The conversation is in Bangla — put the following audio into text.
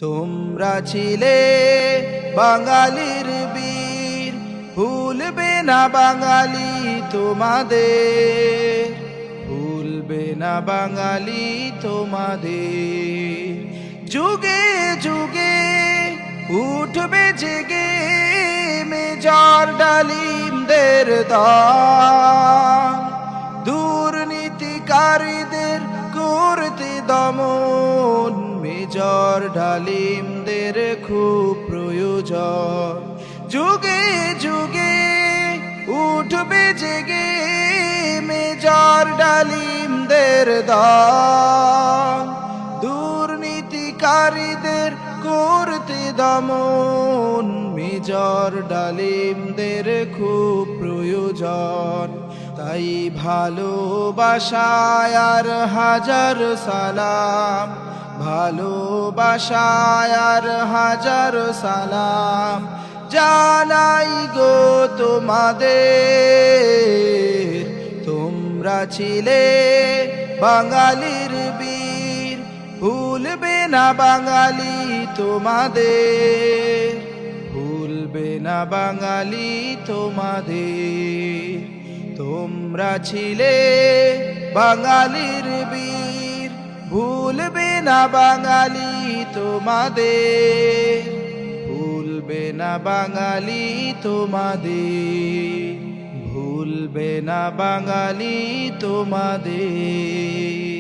তোমরা ছিলে বাঙালির বীর, ভুলবে না বাঙালি তোমাদের, ভুলবে না বাঙালি তোমাদের। যুগে যুগে উঠবে জেগে মেজর ডালিমদের দল, দুর্নীতিকারীদের করতে দমন মেজর ডালিমদের খুব প্রয়োজন। যুগে যুগে উঠবে জেগে মেজর ডালিমদের দল, দুর্নীতিকারীদের করতে দমন মেজর ডালিমদের খুব প্রয়োজন। তাই ভালোবাসায় আর হাজার সালাম, ভালোবাসায় আর হাজার সালাম জানাই গো তোমাদের। তোমরা ছিলে বাঙালির বীর, ভুলবে না বাঙালি তোমাদের, ভুলবে না বাঙালি তোমাদের। তোমরা ছিলে বাঙালির বীর, ভুলবে না বাঙালি তোমাদের, ভুলবে না বাঙালি তোমাদের, ভুলবে না বাঙালি তোমাদের।